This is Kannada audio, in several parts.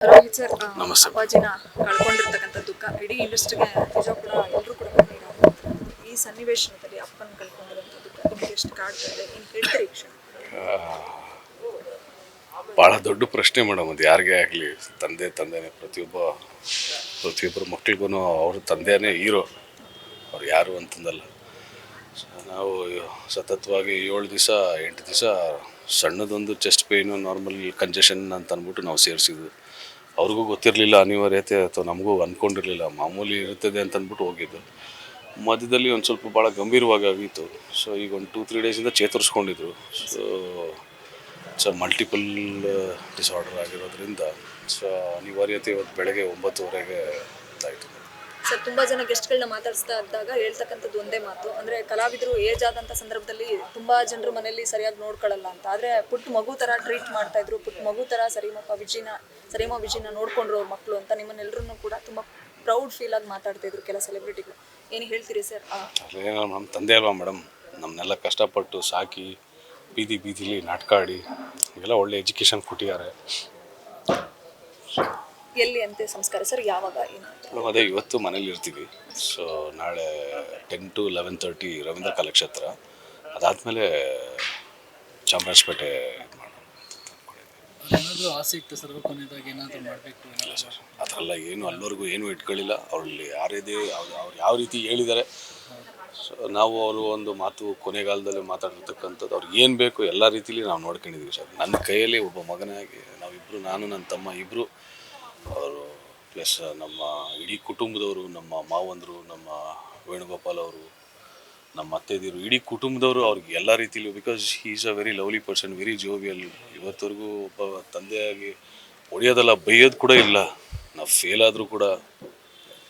ರೋಹಿತ್ ಸರ್ ನಮಸ್ತೆ. ಅಪ್ಪಾಜಿನ ಕಳ್ಕೊಂಡಿರ್ತಕ್ಕಂಥ ದುಃಖ ಇಡೀ ಇಂಡಸ್ಟ್ರಿಗೆ ನಿಜ ಕೂಡ ಎಲ್ಲರೂ ಕೂಡ ಈ ಸನ್ನಿವೇಶದಲ್ಲಿ ಅಪ್ಪನ ಕಳ್ಕೊಂಡಿರೋಂಥ ದುಃಖ ನಿಮಗೆ ಎಷ್ಟು ಕಾಡ್ತದೆ ಏನು ಹೇಳ್ತೀರಿ ಈ ಕ್ಷಣ? ಭಾಳ ದೊಡ್ಡ ಪ್ರಶ್ನೆ ಮೇಡಮ್. ಅದು ಯಾರಿಗೇ ಆಗಲಿ ತಂದೆನೇ ಪ್ರತಿಯೊಬ್ಬರ ಮಕ್ಳಿಗೂ ಅವ್ರ ತಂದೆಯೇ ಹೀರೋ. ಅವ್ರು ಯಾರು ಅಂತಂದಲ್ಲ. ನಾವು ಸತತವಾಗಿ 7 ದಿವಸ 8 ದಿವಸ ಸಣ್ಣದೊಂದು ಚೆಸ್ಟ್ ಪೇಯ್ನು ನಾರ್ಮಲ್ ಕಂಜೆಷನ್ ಅಂತ ಅಂದ್ಬಿಟ್ಟು ನಾವು ಸೇರಿಸಿದ್ವಿ. ಅವ್ರಿಗೂ ಗೊತ್ತಿರಲಿಲ್ಲ ಅನಿವಾರ್ಯತೆ, ಅಥವಾ ನಮಗೂ ಅಂದ್ಕೊಂಡಿರಲಿಲ್ಲ ಮಾಮೂಲಿ ಇರ್ತದೆ ಅಂತ ಅಂದ್ಬಿಟ್ಟು ಹೋಗಿದ್ದು. ಮಧ್ಯದಲ್ಲಿ ಒಂದು ಸ್ವಲ್ಪ ಭಾಳ ಗಂಭೀರವಾಗಿ ಆಗಿತ್ತು. ಸೊ ಈಗ ಒಂದು 2-3 ಡೇಸಿಂದ ಚೇತರಿಸ್ಕೊಂಡಿದ್ರು. ಸೊ ಮಲ್ಟಿಪಲ್ ಡಿಸಾರ್ಡರ್ ಆಗಿರೋದ್ರಿಂದ ಸೊ ಅನಿವಾರ್ಯತೆ ಇವತ್ತು ಬೆಳಗ್ಗೆ 9:30ಗೆ ಇದಾಯಿತು. ಸರ್ ತುಂಬ ಜನ ಗೆಸ್ಟ್ಗಳನ್ನ ಮಾತಾಡಿಸ್ತಾ ಇದ್ದಾಗ ಹೇಳ್ತಕ್ಕಂಥದ್ದು ಒಂದೇ ಮಾತು, ಅಂದರೆ ಕಲಾವಿದರು ಏಜ್ ಆದಂಥ ಸಂದರ್ಭದಲ್ಲಿ ತುಂಬ ಜನರು ಮನೆಯಲ್ಲಿ ಸರಿಯಾಗಿ ನೋಡ್ಕೊಳ್ಳಲ್ಲ ಅಂತ. ಆದರೆ ಪುಟ್ಟ ಮಗು ಥರ ಟ್ರೀಟ್ ಮಾಡ್ತಾಯಿದ್ರು, ಪುಟ್ಟ ಮಗು ಥರ ಸರಿಮ ವಿಜಿನ ನೋಡ್ಕೊಂಡ್ರು ಅವ್ರ ಮಕ್ಕಳು ಅಂತ ನಿಮ್ಮನ್ನೆಲ್ಲರೂ ಕೂಡ ತುಂಬ ಪ್ರೌಡ್ ಫೀಲ್ ಆಗಿ ಮಾತಾಡ್ತಾಯಿದ್ರು ಕೆಲ ಸೆಲೆಬ್ರಿಟಿಗಳು. ಏನು ಹೇಳ್ತೀರಿ ಸರ್? ಅದೇನೋ ನಮ್ಮ ತಂದೆ ಅಲ್ವಾ ಮೇಡಮ್, ನಮ್ಮನ್ನೆಲ್ಲ ಕಷ್ಟಪಟ್ಟು ಸಾಕಿ ಬೀದಿಲಿ ನಾಟಕ ಆಡಿ ಇವೆಲ್ಲ ಒಳ್ಳೆ ಎಜುಕೇಷನ್ ಕೊಟ್ಟಿದ್ದಾರೆ. ಎಲ್ಲಿ ಅಂತೆ ಸಂಸ್ಕಾರ ಸರ್, ಯಾವಾಗ, ಏನು? ಅದೇ ಇವತ್ತು ಮನೇಲಿ ಇರ್ತೀವಿ. ಸೊ ನಾಳೆ 10 to 11:30 ರವೀಂದ್ರ ಕಲಾಕ್ಷೇತ್ರ, ಅದಾದಮೇಲೆ ಚಾಮರಾಜಪೇಟೆ ಏನಾದರೂ ಆಸೆ ಇತ್ತು ಸರ್ ಕೊನೆಯದಾಗಿ ಏನಾದರೂ ಮಾಡಬೇಕು? ಇಲ್ಲ ಸರ್, ಅದರೆಲ್ಲ ಏನು ಅಲ್ಲಿವರೆಗೂ ಏನೂ ಇಟ್ಕೊಳ್ಳಿಲ್ಲ. ಅವ್ರಲ್ಲಿ ಯಾರಿದೆ ಅವ್ರು ಯಾವ ರೀತಿ ಹೇಳಿದ್ದಾರೆ. ಸೊ ನಾವು ಅವರು ಒಂದು ಮಾತು ಕೊನೆಗಾಲದಲ್ಲಿ ಮಾತಾಡಿರ್ತಕ್ಕಂಥದ್ದು ಅವ್ರಿಗೆ ಏನು ಬೇಕು ಎಲ್ಲ ರೀತಿಲಿ ನಾವು ನೋಡ್ಕೊಂಡಿದ್ದೀವಿ ಸರ್. ನನ್ನ ಕೈಯಲ್ಲಿ ಒಬ್ಬ ಮಗನಾಗಿ ನಾವಿಬ್ಬರು, ನಾನು ನನ್ನ ತಮ್ಮ ಇಬ್ಬರು, ಅವರು ಪ್ಲಸ್ ನಮ್ಮ ಇಡೀ ಕುಟುಂಬದವರು, ನಮ್ಮ ಮಾವಂದರು, ನಮ್ಮ ವೇಣುಗೋಪಾಲ್ ಅವರು, ನಮ್ಮ ಅತ್ತೆದಿರು, ಇಡೀ ಕುಟುಂಬದವರು ಅವ್ರಿಗೆ ಎಲ್ಲ ರೀತಿಲೂ, because he is a very lovely person, very jovial. ಇವತ್ತವರೆಗೂ ಒಬ್ಬ ತಂದೆಯಾಗಿ ಹೊಡೆಯೋದಲ್ಲ, ಬೈಯೋದು ಕೂಡ ಇಲ್ಲ. ನಾವು ಫೇಲ್ ಆದರೂ ಕೂಡ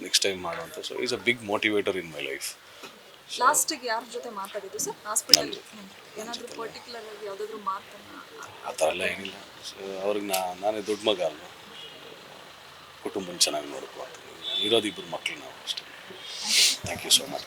ನೆಕ್ಸ್ಟ್ ಟೈಮ್ ಮಾಡುವಂಥ. So is a big motivator in my life. ಲಾಸ್ಟಿಗೆ ಯಾರ ಜೊತೆ ಮಾತಾಡಿದ್ದು ಸರ್ ಹಾಸ್ಪಿಟಲ್? ಏನಾದರೂ ಪರ್ಟಿಕ್ಯುಲರ್ ಆಗಿ ಯಾವುದಾದ್ರೂ ಮಾತನ್ನು? ಆ ಥರ ಎಲ್ಲ ಏನಿಲ್ಲ. ಸೊ ಅವ್ರಿಗೆ ನಾನೇ ದೊಡ್ಡ ಮಗ ಅಲ್ವ, ಕುಟುಂಬನ ಚೆನ್ನಾಗಿ ನೋಡ್ಕೊ ಅಂತ ಇರೋದು ಇಬ್ಬರು ಮಕ್ಕಳು ನಾವು ಅಷ್ಟೇ. Thank you so much.